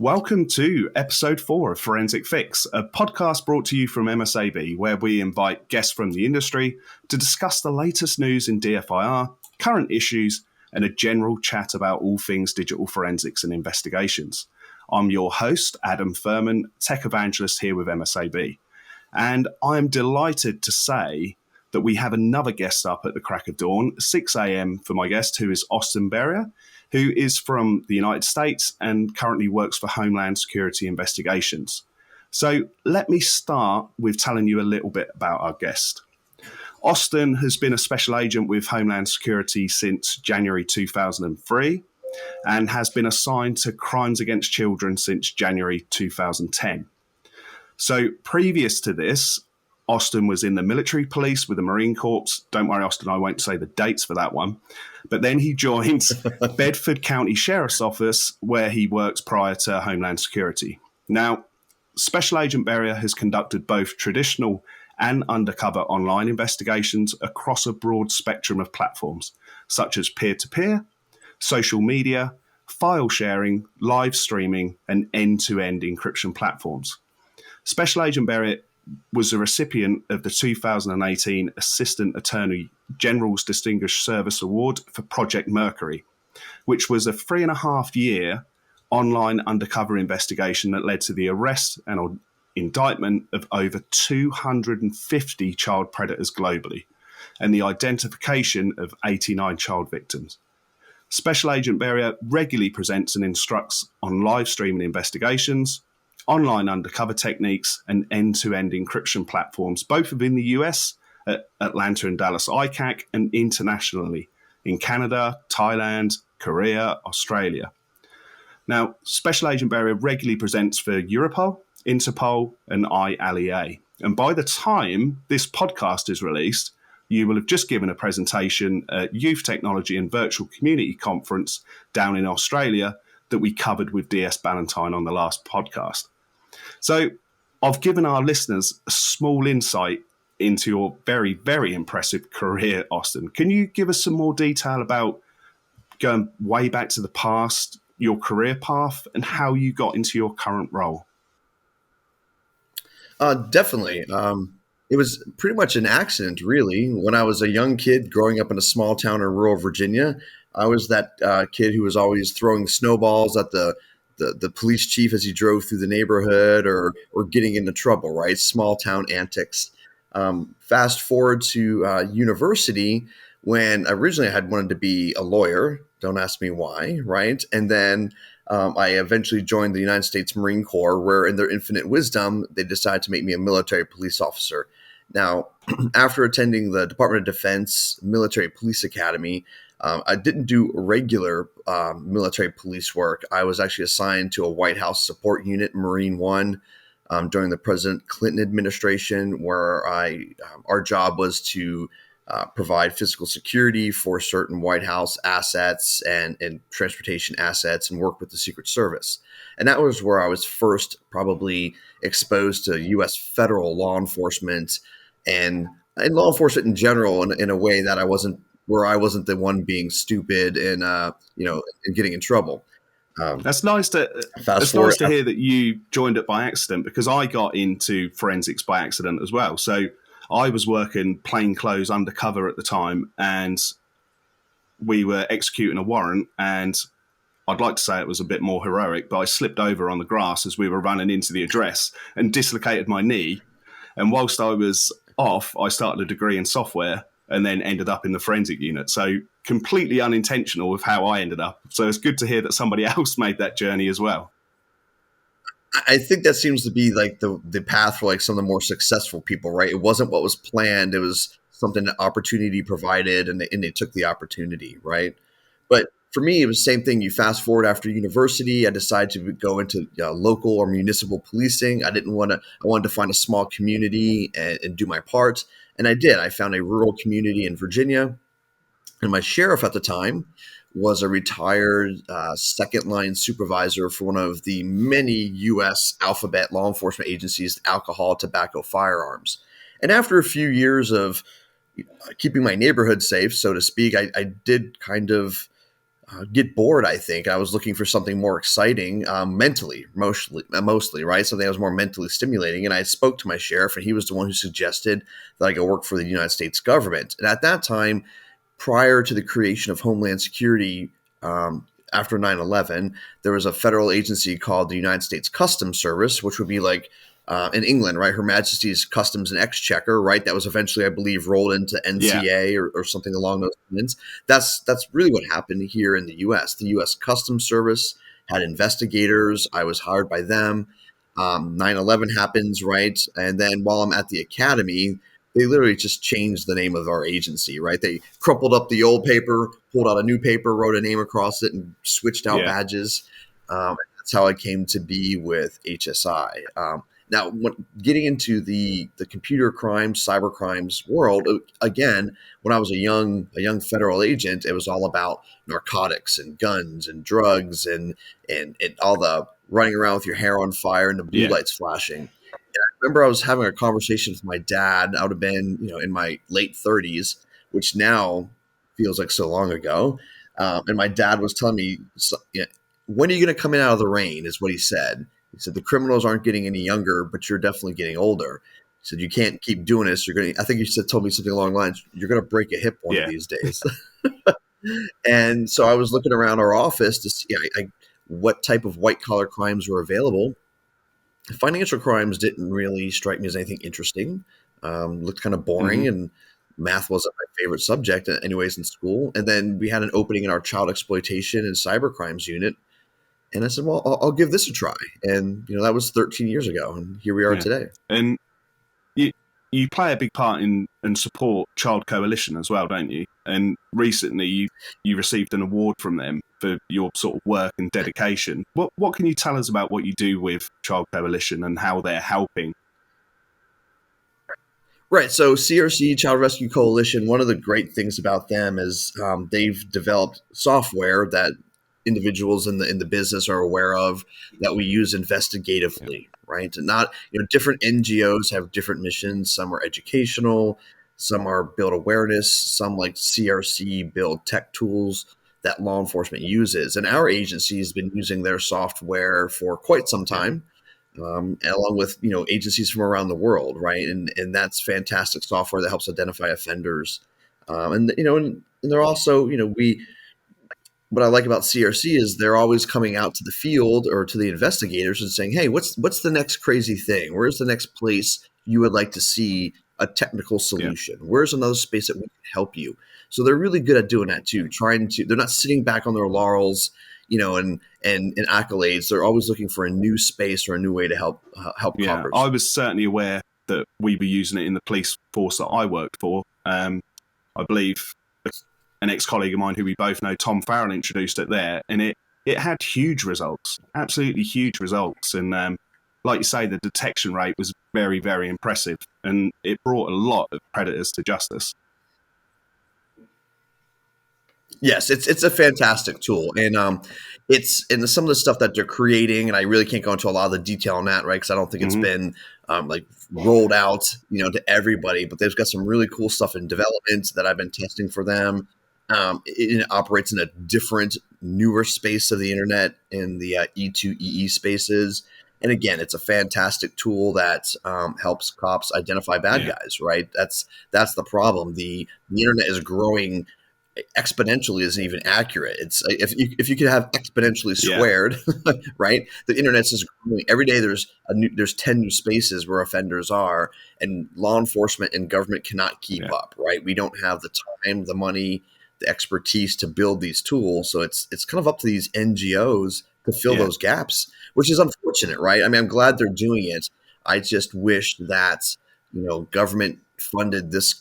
Welcome to episode 4 of Forensic Fix, a podcast brought to you from MSAB, where we invite guests from the industry to discuss the latest news in DFIR, current issues, and a general chat about all things digital forensics and investigations. I'm your host, Adam Firman, tech evangelist here with MSAB, and I'm delighted to say that we have another guest up at the crack of dawn, 6 a.m. for my guest, who is Austin Berrier, who is from the United States and currently works for Homeland Security Investigations. So let me start with telling you a little bit about our guest. Austin has been a special agent with Homeland Security since January 2003 and has been assigned to crimes against children since January 2010. So previous to this, Austin was in the military police with the Marine Corps. Don't worry, Austin, I won't say the dates for that one. But then he joined Bedford County Sheriff's Office, where he works prior to Homeland Security. Now, Special Agent Berrier has conducted both traditional and undercover online investigations across a broad spectrum of platforms, such as peer-to-peer, social media, file sharing, live streaming, and end-to-end encryption platforms. Special Agent Berrier was a recipient of the 2018 Assistant Attorney General's Distinguished Service Award for Project Mercury, which was a 3.5-year online undercover investigation that led to the arrest and indictment of over 250 child predators globally and the identification of 89 child victims. Special Agent Berrier regularly presents and instructs on live streaming investigations, online undercover techniques, and end-to-end encryption platforms, both within the US, at Atlanta and Dallas ICAC, and internationally in Canada, Thailand, Korea, Australia. Now, Special Agent Berrier regularly presents for Europol, Interpol, and IALEA. And by the time this podcast is released, you will have just given a presentation at Youth Technology and Virtual Community Conference down in Australia that we covered with DS Ballantyne on the last podcast. So I've given our listeners a small insight into your very, very impressive career, Austin. Can you give us some more detail about going way back to the past, your career path, and how you got into your current role? Definitely. It was pretty much an accident, really. When I was a young kid growing up in a small town in rural Virginia, I was that kid who was always throwing snowballs at the police chief as he drove through the neighborhood or getting into trouble, right? Small town antics. Fast forward to university, when originally I had wanted to be a lawyer. Don't ask me why, right? And then I eventually joined the United States Marine Corps, where in their infinite wisdom, they decided to make me a military police officer. Now, after attending the Department of Defense Military Police Academy, I didn't do regular military police work. I was actually assigned to a White House support unit, Marine One, during the President Clinton administration, where our job was to provide physical security for certain White House assets and transportation assets and work with the Secret Service. And that was where I was first probably exposed to U.S. federal law enforcement and law enforcement in general in a way that I wasn't the one being stupid and getting in trouble. That's nice to hear that you joined it by accident, because I got into forensics by accident as well. So I was working plainclothes undercover at the time, and we were executing a warrant, and I'd like to say it was a bit more heroic, but I slipped over on the grass as we were running into the address and dislocated my knee. And whilst I was off, I started a degree in software and then ended up in the forensic unit. So completely unintentional with how I ended up. So it's good to hear that somebody else made that journey as well. I think that seems to be like the path for like some of the more successful people, right? It wasn't what was planned. It was something that opportunity provided, and they took the opportunity, right? But for me, it was the same thing. You fast forward after university, I decided to go into local or municipal policing. I wanted to find a small community and do my part. And I did. I found a rural community in Virginia. And my sheriff at the time was a retired second line supervisor for one of the many U.S. alphabet law enforcement agencies, alcohol, tobacco, firearms. And after a few years of keeping my neighborhood safe, so to speak, I did kind of get bored. I think I was looking for something more exciting, mentally, mostly, right? Something that was more mentally stimulating. And I spoke to my sheriff, and he was the one who suggested that I go work for the United States government. And at that time, prior to the creation of Homeland Security, after 9/11, there was a federal agency called the United States Customs Service, which would be like in England, right? Her Majesty's Customs and Exchequer, right? That was eventually, I believe, rolled into Yeah. NCA or something along those lines. That's really what happened here in the U.S. The U.S. Customs Service had investigators. I was hired by them. 9/11 happens, right? And then while I'm at the academy, they literally just changed the name of our agency, right? They crumpled up the old paper, pulled out a new paper, wrote a name across it, and switched out Yeah. badges. That's how I came to be with HSI. Now, getting into the computer crimes, cyber crimes world, again, when I was a young federal agent, it was all about narcotics and guns and drugs and all the running around with your hair on fire and the blue Yeah. lights flashing. Remember I was having a conversation with my dad. I would have been, in my late 30s, which now feels like so long ago. And my dad was telling me, when are you going to come in out of the rain, is what he said. He said, the criminals aren't getting any younger, but you're definitely getting older. He said, you can't keep doing this. You're going to, I think he told me something along the lines, you're going to break a hip one of Yeah. these days. And so I was looking around our office to see what type of white collar crimes were available. Financial crimes didn't really strike me as anything interesting. Looked kind of Hmm. boring, and math wasn't my favorite subject, anyways, in school. And then we had an opening in our child exploitation and cyber crimes unit, and I said, "Well, I'll give this a try." And that was 13 years ago, and here we are Yeah. today. And you play a big part in and support Child Coalition as well, don't you? And recently you received an award from them for your sort of work and dedication. What can you tell us about what you do with Child Coalition and how they're helping? Right. So CRC, Child Rescue Coalition, one of the great things about them is they've developed software that individuals in the business are aware of that we use Yeah. investigatively. Right. And not, different NGOs have different missions. Some are educational, some are build awareness, some like CRC build tech tools that law enforcement uses. And our agency has been using their software for quite some Yeah. time, and along with agencies from around the world, right? And that's fantastic software that helps identify offenders. And they're also, we what I like about CRC is they're always coming out to the field or to the investigators and saying, "Hey, what's the next crazy thing? Where's the next place you would like to see a technical Yeah. solution? Where's another space that we can help you?" So they're really good at doing that too. They're not sitting back on their laurels, and accolades. They're always looking for a new space or a new way to help Yeah. I coppers. was certainly aware that we were using it in the police force that I worked for. I believe an ex-colleague of mine who we both know, Tom Farrell, introduced it there, and it had huge results, absolutely huge results. And like you say, the detection rate was very, very impressive, and it brought a lot of predators to justice. Yes, it's a fantastic tool, and it's and some of the stuff that they're creating, and I really can't go into a lot of the detail on that, right? Because I don't think it's Hmm. been like rolled out, to everybody. But they've got some really cool stuff in development that I've been testing for them. It operates in a different, newer space of the internet in the E2EE spaces. And again, it's a fantastic tool that helps cops identify bad Yeah. guys. Right? That's the problem. The internet is growing exponentially isn't even accurate. It's if you could have exponentially Yeah. squared, right? The internet's just growing. Every day there's 10 new spaces where offenders are, and law enforcement and government cannot keep Yeah. up, right? We don't have the time, the money, the expertise to build these tools. So it's kind of up to these NGOs to fill Yeah. those gaps, which is unfortunate, right? I mean, I'm glad they're doing it. I just wish that government funded this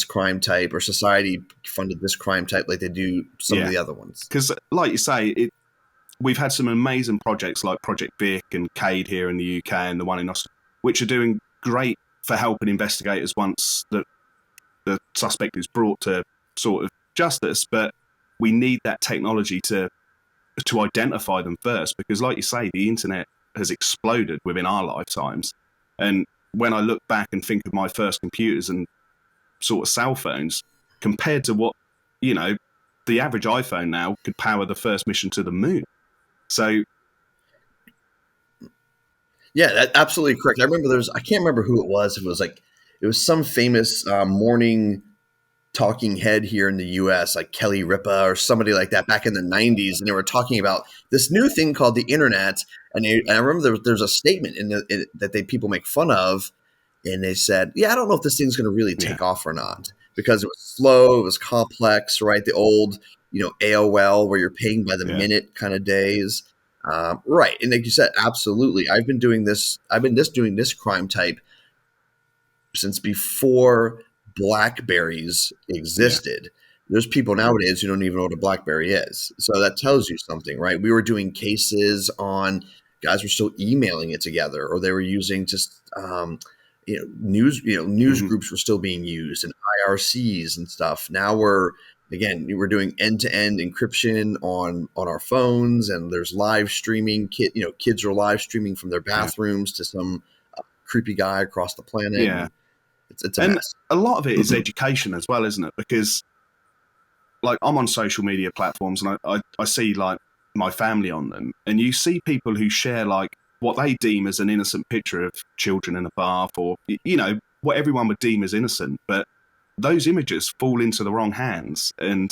crime type, or society funded this crime type like they do some of Yeah. the other ones. Because, like you say, we've had some amazing projects like Project Vic and Cade here in the UK and the one in Austin, which are doing great for helping investigators once the suspect is brought to sort of justice. But we need that technology to identify them first, because, like you say, the internet has exploded within our lifetimes. And when I look back and think of my first computers and sort of cell phones compared to what, you know, the average iPhone now could power the first mission to the moon. So Yeah, that's absolutely correct. I remember I can't remember who it was. It was some famous morning talking head here in the US, like Kelly Ripa or somebody like that back in the 90s. And they were talking about this new thing called the internet. And I remember there's a statement that people make fun of. And they said, yeah, I don't know if this thing's going to really take off or not, because it was slow, it was complex, right? The old, AOL where you're paying by the minute kind of days. Right. And like you said, absolutely. I've been doing this crime type since before Blackberries existed. Yeah. There's people nowadays who don't even know what a Blackberry is. So that tells you something, right? We were doing cases on guys were still emailing it together, or they were using just news groups were still being used, and IRCs and stuff. Now we're doing end-to-end encryption on our phones, and there's live streaming. Kids are live streaming from their bathrooms to some creepy guy across the planet. Yeah. It's a mess. A lot of it is education as well, isn't it? Because like I'm on social media platforms and I see like my family on them, and you see people who share like what they deem as an innocent picture of children in a bath, or, what everyone would deem as innocent. But those images fall into the wrong hands. And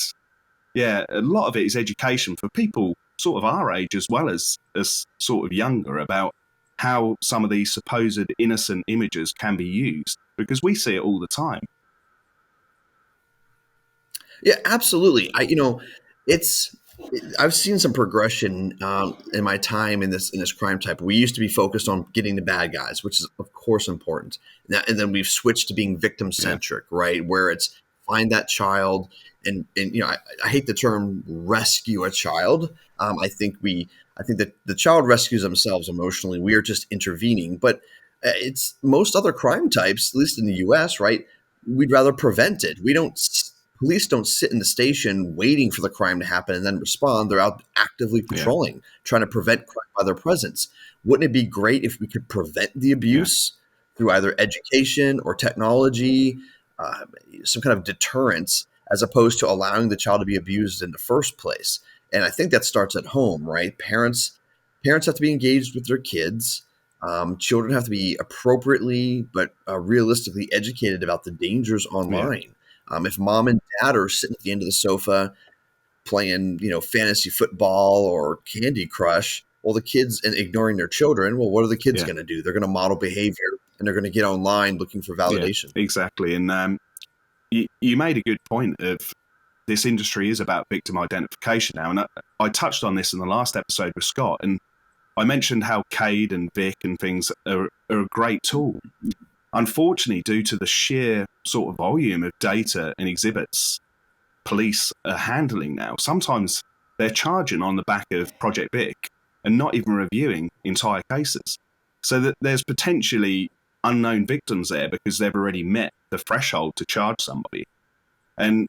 yeah, a lot of it is education for people sort of our age as well as sort of younger about how some of these supposed innocent images can be used, because we see it all the time. Yeah, absolutely. I've seen some progression in my time in this crime type. We used to be focused on getting the bad guys, which is of course important. And then we've switched to being victim centric, right? Where it's find that child, and I hate the term rescue a child. I think that the child rescues themselves emotionally. We are just intervening, but it's most other crime types, at least in the U.S., right? We'd rather prevent it. Police don't sit in the station waiting for the crime to happen and then respond. They're out actively patrolling, trying to prevent crime by their presence. Wouldn't it be great if we could prevent the abuse through either education or technology, some kind of deterrence, as opposed to allowing the child to be abused in the first place? And I think that starts at home, right? Parents have to be engaged with their kids. Children have to be appropriately but realistically educated about the dangers online. Yeah. If mom and dad are sitting at the end of the sofa playing, fantasy football or Candy Crush, well, the kids and ignoring their children, well, what are the kids going to do? They're going to model behavior, and they're going to get online looking for validation. Yeah, exactly. And you made a good point of this industry is about victim identification now. And I touched on this in the last episode with Scott, and I mentioned how Cade and Vic and things are a great tool. Unfortunately, due to the sheer sort of volume of data and exhibits police are handling now, sometimes they're charging on the back of Project Vic and not even reviewing entire cases. So that there's potentially unknown victims there because they've already met the threshold to charge somebody. And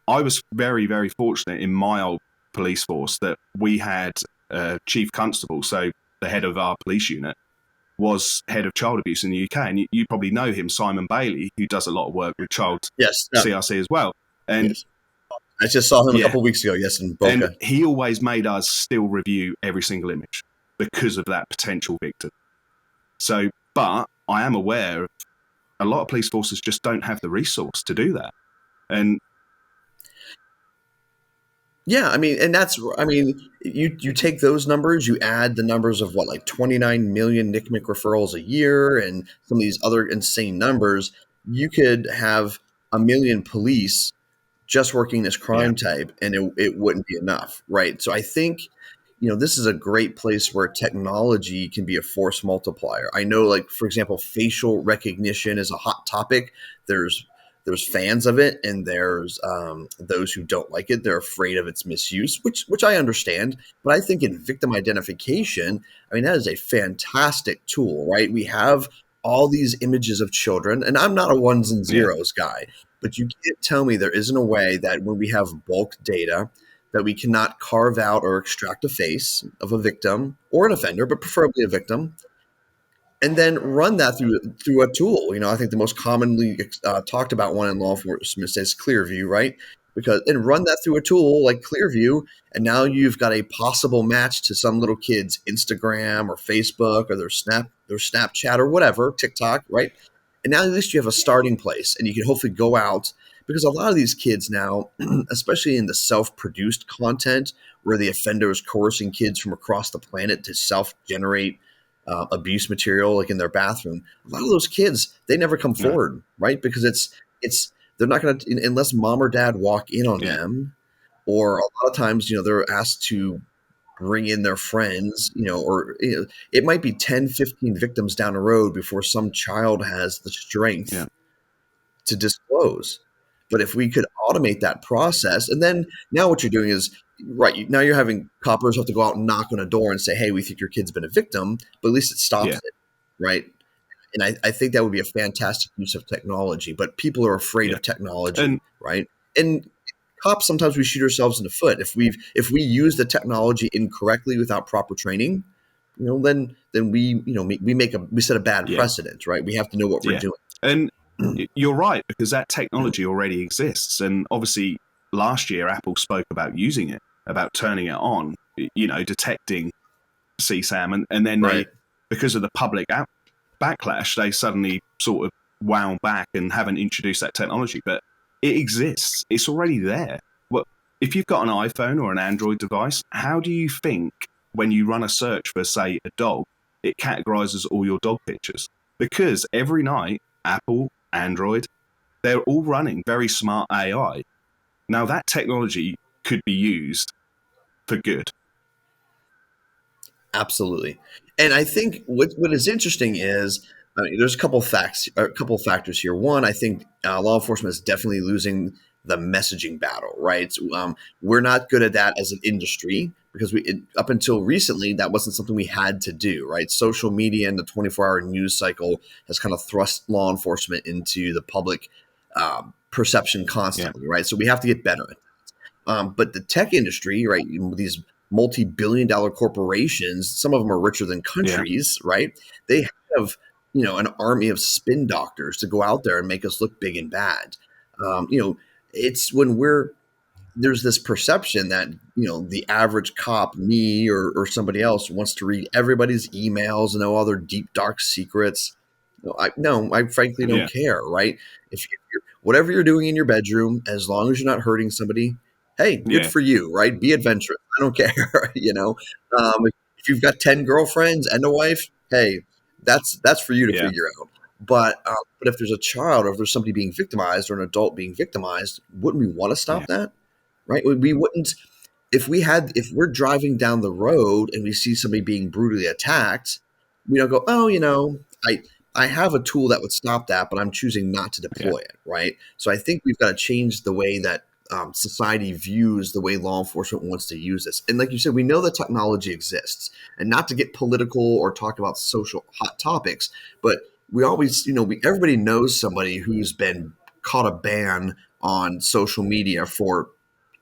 I was very, very fortunate in my old police force that we had a chief constable, so the head of our police unit, was head of child abuse in the UK. And you probably know him, Simon Bailey, who does a lot of work with child CRC as well. And I just saw him a couple of weeks ago, in Boca. And he always made us still review every single image because of that potential victim. So, but I am aware of a lot of police forces just don't have the resource to do that. And yeah, you take those numbers, you add the numbers of 29 million NCMEC referrals a year and some of these other insane numbers, you could have 1 million police just working this crime type, and it wouldn't be enough, right? So I think, this is a great place where technology can be a force multiplier. I know, for example, facial recognition is a hot topic. There's fans of it, and there's those who don't like it. They're afraid of its misuse, which I understand. But I think in victim identification, that is a fantastic tool, right? We have all these images of children, and I'm not a ones and zeros guy, but you can't tell me there isn't a way that when we have bulk data that we cannot carve out or extract a face of a victim or an offender, but preferably a victim, and then run that through a tool. I think the most commonly talked about one in law enforcement is Clearview, right? and run that through a tool like Clearview, and now you've got a possible match to some little kid's Instagram or Facebook or their Snapchat or whatever, TikTok, right? And now at least you have a starting place, and you can hopefully go out, because a lot of these kids now, especially in the self-produced content where the offender is coercing kids from across the planet to self-generate abuse material, like in their bathroom. A lot of those kids, they never come forward, right? Because it's they're not going to, unless mom or dad walk in on them, or a lot of times, they're asked to bring in their friends, or it might be 10, 15 victims down the road before some child has the strength to disclose. But if we could automate that process, and then now what you're doing is, right, now you're having coppers have to go out and knock on a door and say, hey, we think your kid's been a victim, but at least it stops it, right? And I think that would be a fantastic use of technology, but people are afraid of technology, right? And cops, sometimes we shoot ourselves in the foot. If we use the technology incorrectly without proper training, then we set a bad precedent, right? We have to know what we're doing. And you're right, because that technology already exists. And obviously last year Apple spoke about using it, about turning it on, detecting CSAM, and then they, because of the public backlash, they suddenly sort of wound back and haven't introduced that technology. But it exists. It's already there. Well, if you've got an iPhone or an Android device, how do you think when you run a search for, say, a dog, it categorizes all your dog pictures? Because every night, Apple, Android, they're all running very smart AI. Now, that technology could be used for good. Absolutely. And I think what is interesting is, there's a couple factors here. One, I think law enforcement is definitely losing the messaging battle, right? We're not good at that as an industry, because up until recently, that wasn't something we had to do, right? Social media and the 24-hour news cycle has kind of thrust law enforcement into the public perception constantly, right? So we have to get better at that. But the tech industry, right, these multi-billion-dollar corporations, some of them are richer than countries, right? They have, an army of spin doctors to go out there and make us look big and bad. It's when there's this perception that, the average cop, me or somebody else, wants to read everybody's emails and know all their deep, dark secrets. I frankly don't care, right? If whatever you're doing in your bedroom, as long as you're not hurting somebody, hey, good for you, right? Be adventurous. I don't care, if you've got 10 girlfriends and a wife, hey, that's for you to figure out. But if there's a child, or if there's somebody being victimized, or an adult being victimized, wouldn't we want to stop that? Right? We wouldn't. If we're driving down the road and we see somebody being brutally attacked, we don't go, oh, I have a tool that would stop that, but I'm choosing not to deploy it, right? So I think we've got to change the way that society views the way law enforcement wants to use this. And like you said, we know that technology exists, and not to get political or talk about social hot topics, but we always, everybody knows somebody who's been caught a ban on social media for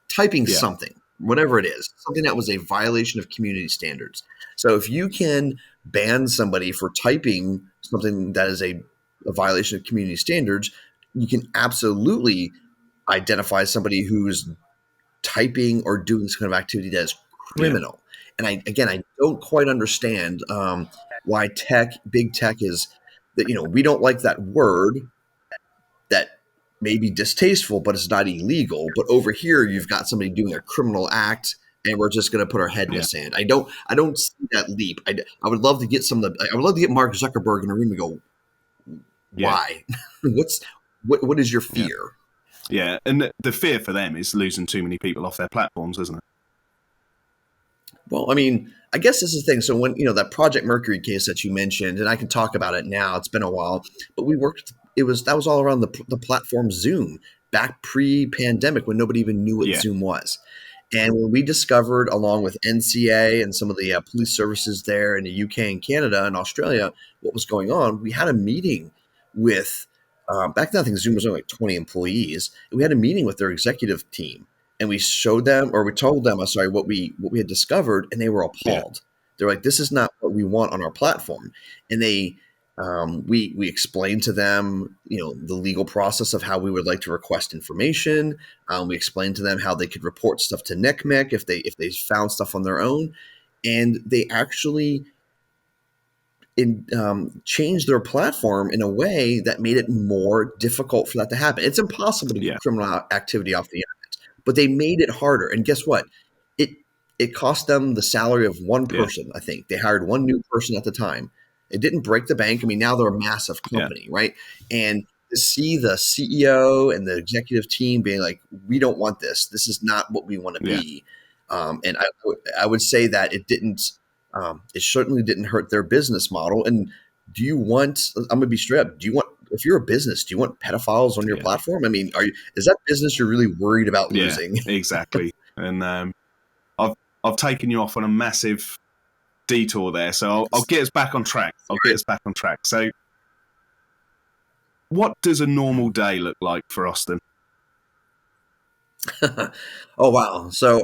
typing something, whatever it is, something that was a violation of community standards. So if you can ban somebody for typing something that is a violation of community standards, you can absolutely identify somebody who's typing or doing this kind of activity that is criminal. And I don't quite understand why big tech is that, we don't like that word, that may be distasteful, but it's not illegal. But over here, you've got somebody doing a criminal act, and we're just going to put our head in the sand. I don't see that leap. I would love to get I would love to get Mark Zuckerberg in a room and go, why? What is your fear? Yeah, and the fear for them is losing too many people off their platforms, isn't it? Well, I mean, I guess this is the thing. So when, that Project Mercury case that you mentioned, and I can talk about it now, it's been a while, but that was all around the platform Zoom back pre-pandemic, when nobody even knew what Zoom was. And when we discovered, along with NCA and some of the police services there in the UK and Canada and Australia, what was going on, we had a meeting with, back then I think Zoom was only like 20 employees, and we had a meeting with their executive team. And we told them, what we had discovered, and they were appalled. They're like, this is not what we want on our platform. And they We explain to them, the legal process of how we would like to request information. We explain to them how they could report stuff to NCMEC if they found stuff on their own, and they actually changed their platform in a way that made it more difficult for that to happen. It's impossible to Yeah. get criminal activity off the internet, but they made it harder. And guess what? It it cost them the salary of one Yeah. person. I think they hired one new person at the time. It didn't break the bank. I mean, now they're a massive Yeah. company, right? And to see the CEO and the executive team being like, "We don't want this. This is not what we want to Yeah. be." And I would say that it didn't. It certainly didn't hurt their business model. And do you want? I'm going to be straight up. Do you want? If you're a business, do you want pedophiles on your Yeah. platform? I mean, is that business you're really worried about Yeah, losing? exactly. And I've taken you off on a massive detour there, so I'll get us back on track. So, what does a normal day look like for Austin? Oh wow! So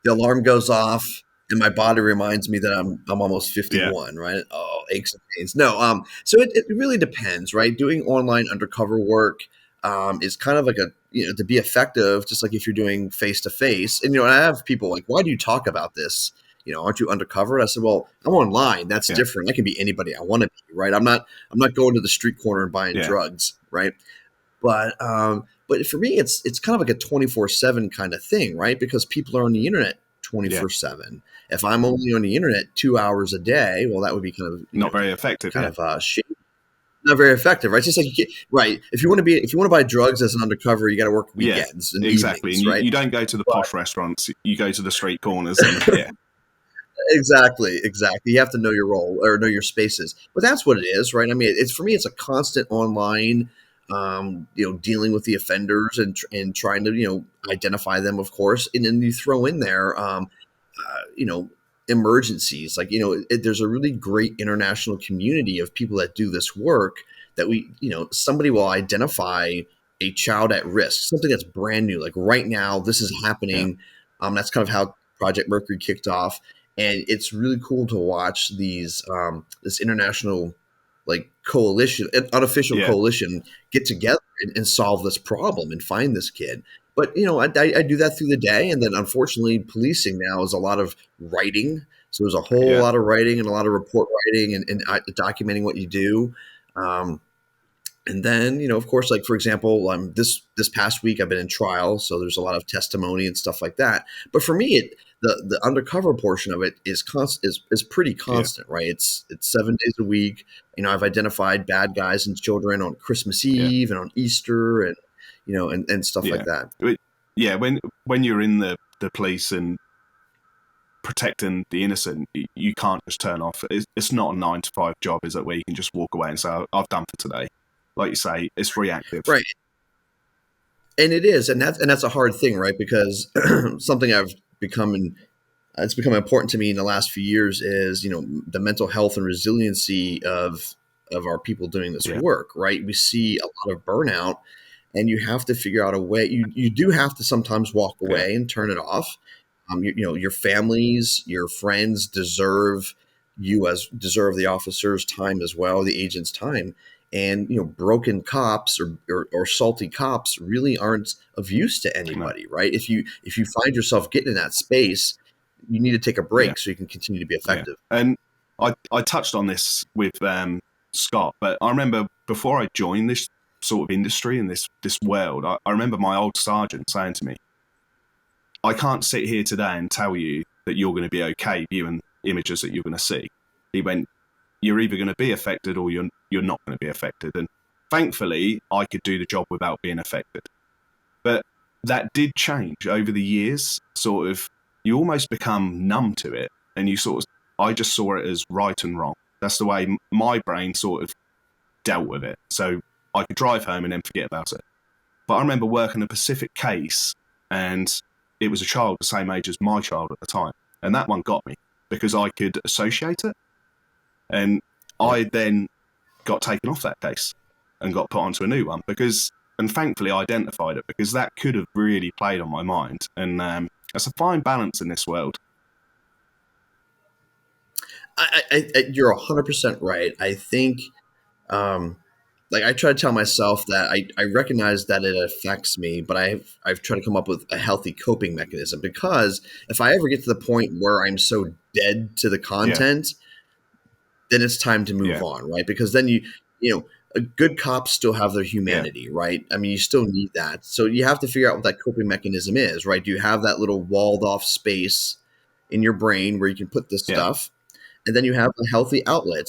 the alarm goes off, and my body reminds me that I'm almost 51, right? Oh, aches and pains. No, so it really depends, right? Doing online undercover work is kind of like to be effective, just like if you're doing face to face. And and I have people like, why do you talk about this? Aren't you undercover? I said, well, I'm online. That's different. I can be anybody I want to be, right? I'm not going to the street corner and buying drugs, right? But for me, it's kind of like a 24/7 kind of thing, right? Because people are on the internet 24/7. If I'm only on the internet 2 hours a day, well, that would be kind of not very effective. Not very effective, right? Just like right. If you want to buy drugs as an undercover, you got to work weekends and exactly. evenings, And right? you don't go to the posh restaurants. You go to the street corners. And, Exactly. You have to know your role or know your spaces. But that's what it is, right? I mean, it's for me, it's a constant online, dealing with the offenders and trying to, identify them, of course. And then you throw in there, you know, emergencies. Like, there's a really great international community of people that do this work that somebody will identify a child at risk, something that's brand new. Like right now, this is happening. That's kind of how Project Mercury kicked off. And it's really cool to watch this international coalition, an unofficial coalition, get together and solve this problem and find this kid. But I do that through the day, and then unfortunately, policing now is a lot of writing. So there's a whole lot of writing and a lot of report writing and documenting what you do. And then, of course, like for example, this past week I've been in trial, so there's a lot of testimony and stuff like that. But for me, the undercover portion of it is pretty constant, right? It's 7 days a week. I've identified bad guys and children on Christmas Eve and on Easter, and and stuff like that. Yeah, when you're in the police and protecting the innocent, you can't just turn off. It's not a 9 to 5 job, is it? Where you can just walk away and say, "I've done for today." Like you say, it's reactive, right? And it is, and that's a hard thing, right? Because something it's become important to me in the last few years is the mental health and resiliency of our people doing this work, right? We see a lot of burnout, and you have to figure out a way. You do have to sometimes walk away and turn it off. Your families, your friends deserve the officer's time as well, the agent's time. And broken cops or salty cops really aren't of use to anybody, right? If you find yourself getting in that space, you need to take a break so you can continue to be effective. And I touched on this with Scott, but I remember before I joined this sort of industry and this world, I remember my old sergeant saying to me, "I can't sit here today and tell you that you're going to be okay viewing images that you're going to see." He went, "You're either going to be affected or you're not going to be affected." And thankfully, I could do the job without being affected. But that did change over the years. Sort of, you almost become numb to it, and I just saw it as right and wrong. That's the way my brain sort of dealt with it. So I could drive home and then forget about it. But I remember working a Pacific case, and it was a child the same age as my child at the time. And that one got me because I could associate it. And I then got taken off that case and got put onto a new one and thankfully identified it, because that could have really played on my mind. And it's a fine balance in this world. You're 100% right. I think Like I try to tell myself that I recognize that it affects me, but I've tried to come up with a healthy coping mechanism, because if I ever get to the point where I'm so dead to the Yeah. content, then it's time to move Yeah. on, right? Because then you know, a good cops still have their Yeah. humanity, right? I mean, you still need that. So you have to figure out what that coping mechanism is, right? Do you have that little walled off space in your brain where you can put this Yeah. stuff? And then you have a healthy outlet.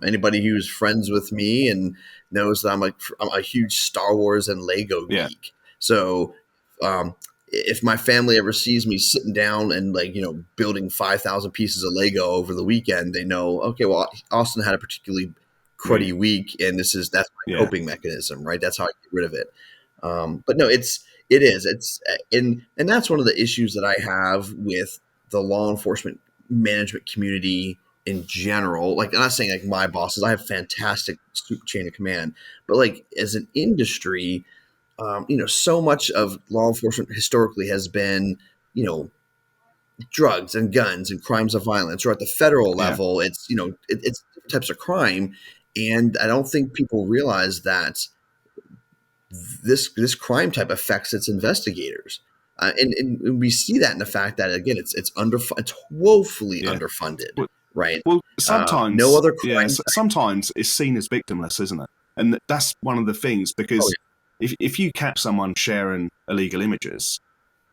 Anybody who's friends with me and knows that I'm a huge Star Wars and Lego Yeah. geek. So if my family ever sees me sitting down and building 5,000 pieces of Lego over the weekend, they know, okay, well, Austin had a particularly Week. cruddy week, and that's my Yeah. coping mechanism, right? That's how I get rid of it. But no, it's and that's one of the issues that I have with the law enforcement management community in general. Like, I'm not saying like my bosses, I have fantastic chain of command, but like as an industry, so much of law enforcement historically has been, drugs and guns and crimes of violence, or at the federal Yeah. level, it's different types of crime. And I don't think people realize that this crime type affects its investigators. And we see that in the fact that, again, it's woefully Yeah. underfunded, Well, right? well, No sometimes, other yeah, crime. sometimes it's seen as victimless, isn't it? And that's one of the things, Oh because if you catch someone sharing illegal images,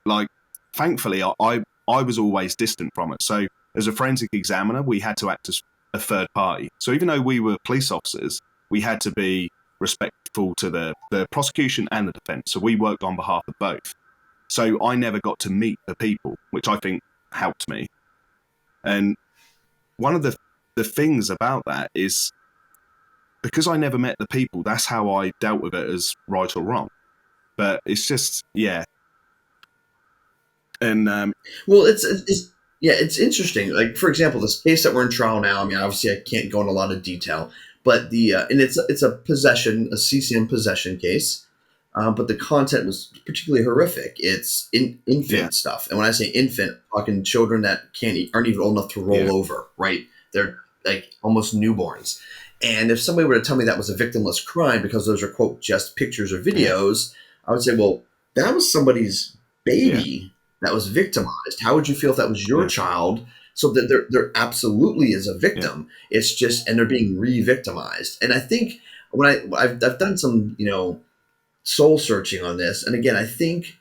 like, thankfully, I was always distant from it. So as a forensic examiner, we had to act as a third party. So even though we were police officers, we had to be respectful to the prosecution and the defense. So we worked on behalf of both. So I never got to meet the people, which I think helped me. And one of the things about that is, because I never met the people, that's how I dealt with it as right or wrong. But it's just, yeah. And Well, it's interesting. Like, for example, this case that we're in trial now. I mean, obviously, I can't go into a lot of detail, but and it's a CCM possession case. But the content was particularly horrific. It's yeah, infant stuff, and when I say infant, I'm talking children that aren't even old enough to yeah, roll over. Right? They're like almost newborns. And if somebody were to tell me that was a victimless crime because those are, quote, just pictures or yeah, videos, I would say, well, that was somebody's yeah, baby that was victimized. How would you feel if that was your yeah, child? So that there absolutely is a yeah, victim. It's just, and they're being re-victimized. And I think I've done some soul searching on this, and again, I think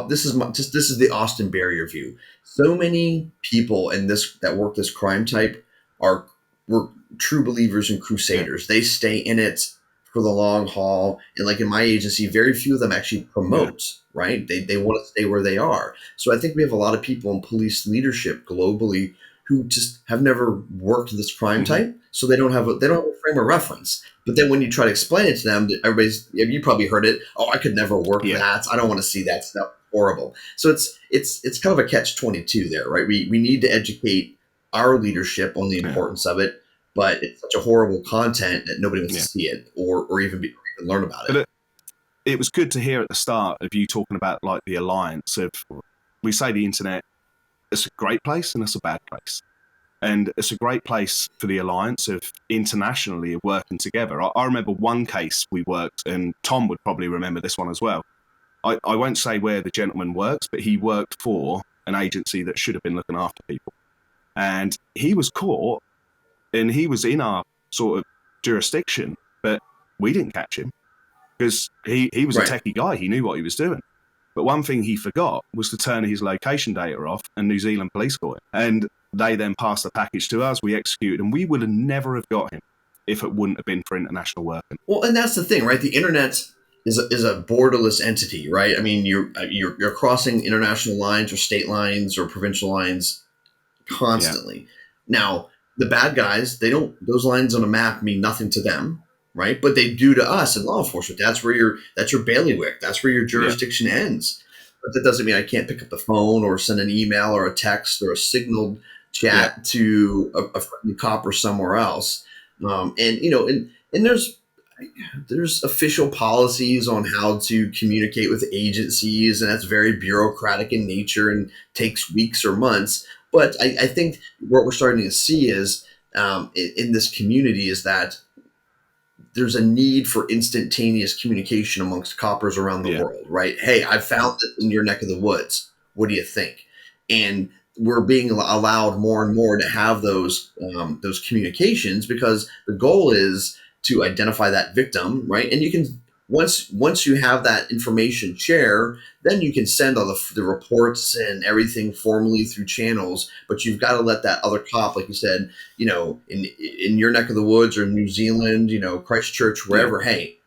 this is the Austin Berrier view. So many people in this that work this crime type were true believers and yeah, crusaders. They stay in it for the long haul, and like in my agency, very few of them actually yeah, promote. Right? They want to stay where they are. So I think we have a lot of people in police leadership globally who just have never worked this crime mm-hmm, type, so they don't have a frame of reference. But then when you try to explain it to them, you probably heard it. Oh, I could never work yeah, that. I don't want to see that stuff. Horrible. So it's kind of a catch-22 there, right? We need to educate our leadership on the yeah, importance of it, but it's such a horrible content that nobody wants to yeah. see it or even learn about But it. it was good to hear at the start of you talking about, like, the alliance of, we say the internet, it's a great place and it's a bad place. And it's a great place for the alliance of internationally working together. I remember one case we worked, and Tom would probably remember this one as well. I won't say where the gentleman works, but he worked for an agency that should have been looking after people. And he was caught, and he was in our sort of jurisdiction, but we didn't catch him because he was a Right. techie guy. He knew what he was doing. But one thing he forgot was to turn his location data off, and New Zealand police caught him. And they then passed the package to us. We executed, and we would have never have got him if it wouldn't have been for international working. Well, and that's the thing, right? The internet is a borderless entity, right? I mean, you're crossing international lines or state lines or provincial lines Yeah, constantly. Now, the bad guys, they don't; those lines on a map mean nothing to them, right? But they do to us in law enforcement. That's your bailiwick. That's where your yeah, jurisdiction ends. But that doesn't mean I can't pick up the phone or send an email or a text or a signaled yeah, chat to a friendly cop or somewhere else. And and there's official policies on how to communicate with agencies, and that's very bureaucratic in nature and takes weeks or months. But I think what we're starting to see is in this community is that there's a need for instantaneous communication amongst coppers around the world, right? Hey, I found it in your neck of the woods. What do you think? And we're being allowed more and more to have those communications, because the goal is to identify that victim, right? And you can, once you have that information share, then you can send all the reports and everything formally through channels. But you've got to let that other cop, like you said, in your neck of the woods or New Zealand, Christchurch, wherever. Hey,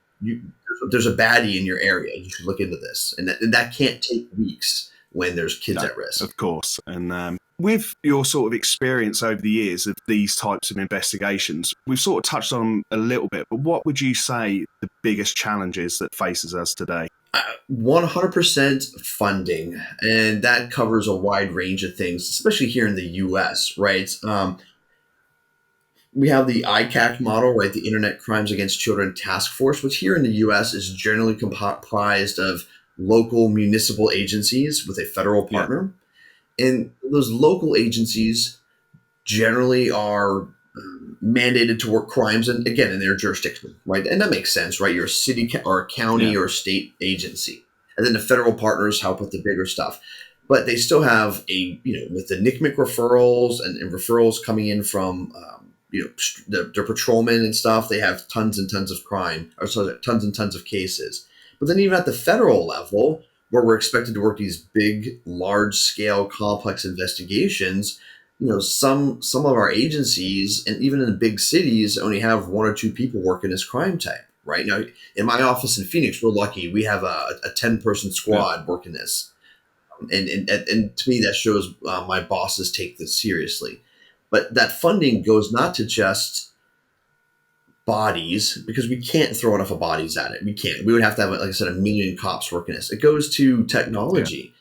there's a baddie in your area. You should look into this, and that can't take weeks when there's kids at risk. Of course. And with your sort of experience over the years of these types of investigations, we've sort of touched on them a little bit, but what would you say the biggest challenges that faces us today? 100% funding, and that covers a wide range of things, especially here in the US, right? We have the ICAC model, right? The Internet Crimes Against Children Task Force, which here in the US is generally comprised of local municipal agencies with a federal partner. Yeah. And those local agencies generally are mandated to work crimes, and again, in their jurisdiction, right? And that makes sense, right? You're a city or a county or a state agency. And then the federal partners help with the bigger stuff. But they still have with the NCMEC referrals and referrals coming in from their patrolmen and stuff, they have tons and tons of tons and tons of cases. But then even at the federal level, where we're expected to work these big, large-scale, complex investigations, some of our agencies, and even in the big cities, only have one or two people working this crime type. Right now, in my office in Phoenix, we're lucky; we have a 10-person squad working this, and to me, that shows my bosses take this seriously. But that funding goes not to just bodies, because we can't throw enough of bodies at it. We can't. We would have to have, like I said, 1 million cops working this. It goes to technology,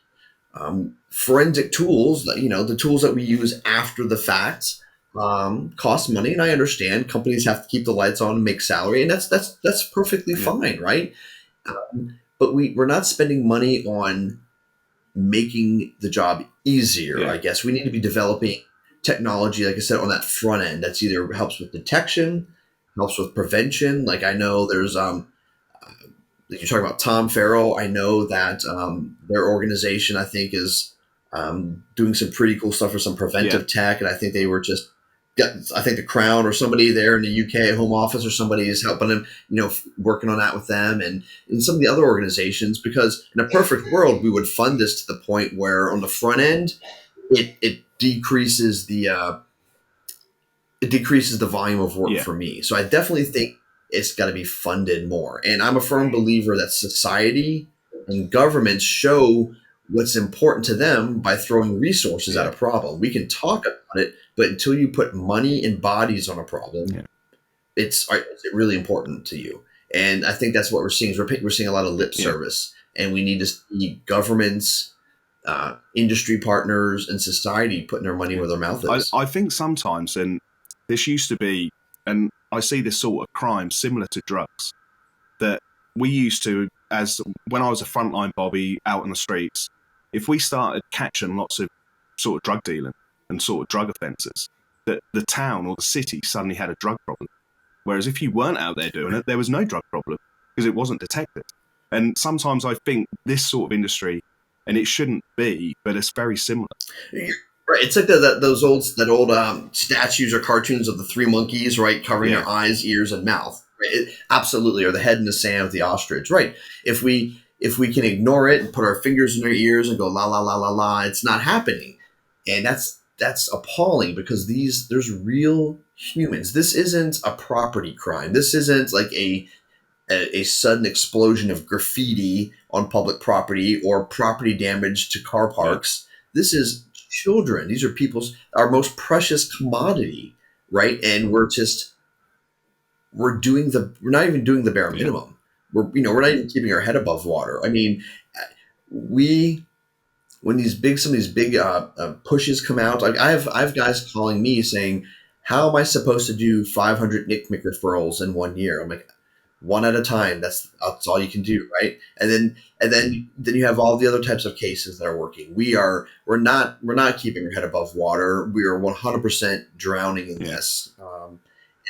forensic tools. The tools that we use after the fact cost money, and I understand companies have to keep the lights on and make salary, and that's perfectly fine, right? But we're not spending money on making the job easier. I guess we need to be developing technology, like I said, on that front end. That's either helps with detection, helps with prevention. Like I know there's you're talking about Tom Farrell. I know that their organization, I think, is doing some pretty cool stuff for some preventive tech, and I think they were just. I think the Crown or somebody there in the UK Home Office or somebody is helping them, working on that with them and some of the other organizations, because in a perfect world, we would fund this to the point where on the front end, it decreases the volume of work for me. So I definitely think it's got to be funded more. And I'm a firm believer that society and governments show what's important to them by throwing resources at a problem. We can talk about it, but until you put money and bodies on a problem, is it really important to you? And I think that's what we're seeing. We're seeing a lot of lip service, and we need to see governments, industry partners, and society putting their money where their mouth is. I think sometimes, and this used to be, and I see this sort of crime similar to drugs, that we used to, as when I was a frontline Bobby out on the streets, if we started catching lots of sort of drug dealing and sort of drug offences, that the town or the city suddenly had a drug problem. Whereas if you weren't out there doing it, there was no drug problem because it wasn't detected. And sometimes I think this sort of industry, and it shouldn't be, but it's very similar. Right, it's like those old statues or cartoons of the three monkeys, right, covering their eyes, ears, and mouth. Right? Absolutely, or the head in the sand of the ostrich. Right. If we can ignore it and put our fingers in our ears and go la la la la la, it's not happening, and that's appalling, because there's real humans. This isn't a property crime. This isn't like a sudden explosion of graffiti on public property or property damage to car parks. This is children. These are our most precious commodity, right? And we're not even doing the bare minimum. We're not even keeping our head above water. I mean, when some of these big pushes come out, like I have guys calling me saying, "How am I supposed to do 500 NCMEC referrals in 1 year?" I'm like, one at a time. That's all you can do, right? And then you have all the other types of cases that are working. We're not keeping our head above water. We are 100% drowning in this.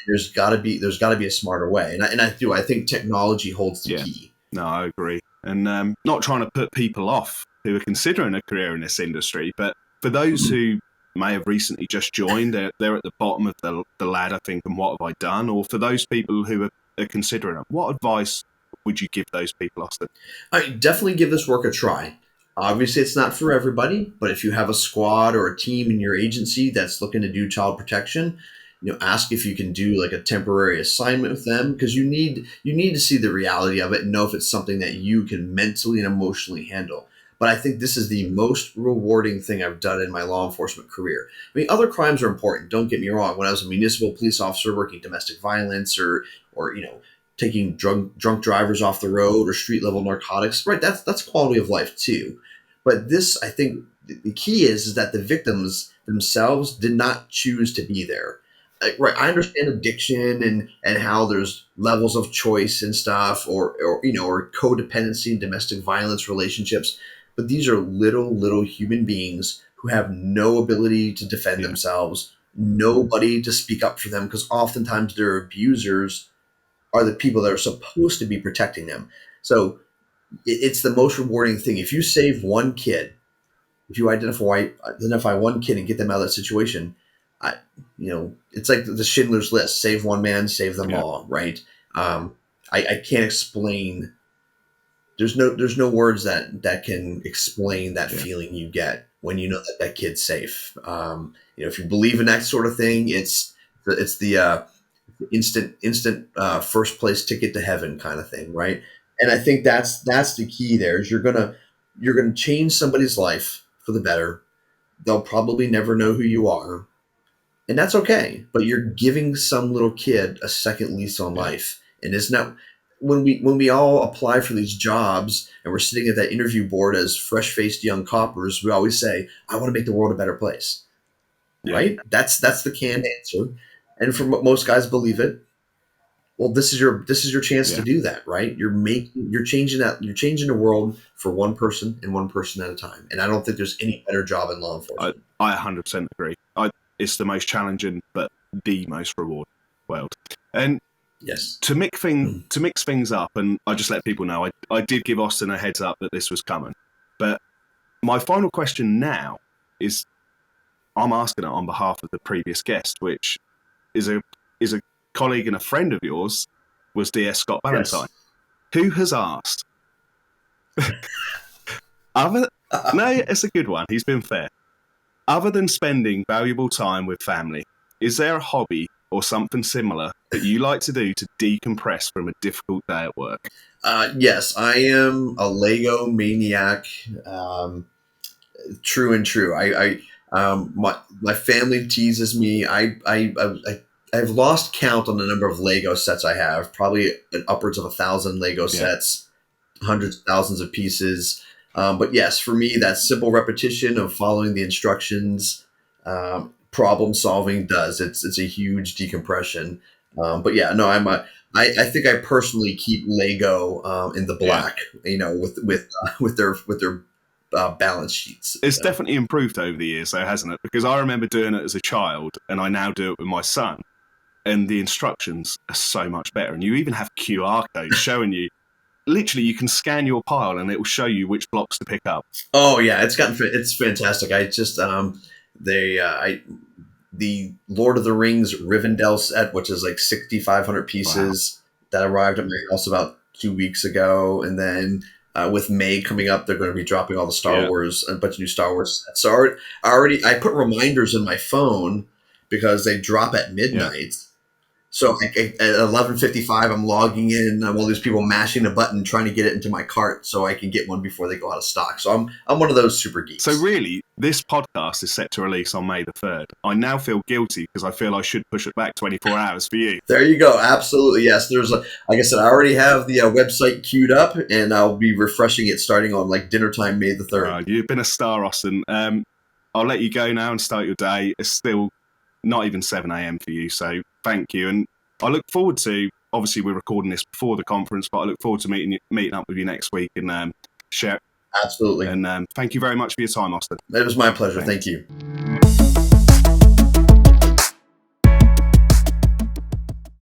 There's got to be a smarter way, and I think technology holds the key. No, I agree, and not trying to put people off who are considering a career in this industry, but for those who may have recently just joined, they're at the bottom of the ladder thinking, what have I done? Or for those people who are considering it, what advice would you give those people, Austin? I definitely give this work a try. Obviously, it's not for everybody, but if you have a squad or a team in your agency that's looking to do child protection, ask if you can do like a temporary assignment with them, because you need to see the reality of it and know if it's something that you can mentally and emotionally handle. But I think this is the most rewarding thing I've done in my law enforcement career. I mean, other crimes are important. Don't get me wrong. When I was a municipal police officer working domestic violence or taking drunk drivers off the road or street level narcotics, right? That's quality of life too. But this, I think, the key is that the victims themselves did not choose to be there. Right, I understand addiction and how there's levels of choice and stuff, or codependency and domestic violence relationships, but these are little human beings who have no ability to defend themselves, nobody to speak up for them, because oftentimes their abusers are the people that are supposed to be protecting them. So it's the most rewarding thing. If you save one kid, if you identify one kid and get them out of that situation, it's like the Schindler's List: save one man, save them all. Right? I can't explain. There's no words that can explain that feeling you get when you know that kid's safe. If you believe in that sort of thing, it's the instant first place ticket to heaven kind of thing, right? And I think that's the key there. Is you're gonna change somebody's life for the better. They'll probably never know who you are, and that's okay. But you're giving some little kid a second lease on life. And it's not when we all apply for these jobs and we're sitting at that interview board as fresh-faced young coppers, we always say, "I want to make the world a better place." Right? That's the canned answer, and for most guys believe it. Well, this is your chance to do that, right? You're changing the world for one person and one person at a time. And I don't think there's any better job in law enforcement. I 100% agree. It's the most challenging, but the most rewarding world. And yes, to mix things up, and I just let people know, I did give Austin a heads up that this was coming. But my final question now is, I'm asking it on behalf of the previous guest, which is a colleague and a friend of yours, was DS Scott Valentine, who has asked, no, it's a good one. He's been fair. Other than spending valuable time with family, is there a hobby or something similar that you like to do to decompress from a difficult day at work? Yes, I am a Lego maniac. True and true. My family teases me. I've lost count on the number of Lego sets I have. Probably upwards of 1,000 Lego sets, hundreds of thousands of pieces. But yes, for me, that simple repetition of following the instructions, problem solving it's a huge decompression. But yeah, no, I think I personally keep Lego in the black, with their balance sheets. It's definitely improved over the years, though, hasn't it? Because I remember doing it as a child, and I now do it with my son, and the instructions are so much better. And you even have QR codes showing you. Literally, you can scan your pile and it will show you which blocks to pick up. Oh yeah, it's fantastic. I just the Lord of the Rings Rivendell set, which is like 6,500 pieces, that arrived at my house about 2 weeks ago, and then with May coming up, they're going to be dropping all the Star Wars, a bunch of new Star Wars sets. So I put reminders in my phone because they drop at midnight. So at 11:55, I'm logging in. I'm all these people mashing a button, trying to get it into my cart so I can get one before they go out of stock. So I'm one of those super geeks. So really, this podcast is set to release on May the 3rd. I now feel guilty because I feel I should push it back 24 hours for you. There you go. Absolutely. Yes. Like I said, I already have the website queued up, and I'll be refreshing it starting on like dinner time, May the 3rd. You've been a star, Austin. I'll let you go now and start your day. It's still not even 7 a.m. for you, so thank you. And I look forward to, obviously we're recording this before the conference, but I look forward to meeting up with you next week and share. Absolutely. And thank you very much for your time, Austin. It was my pleasure. Thank you.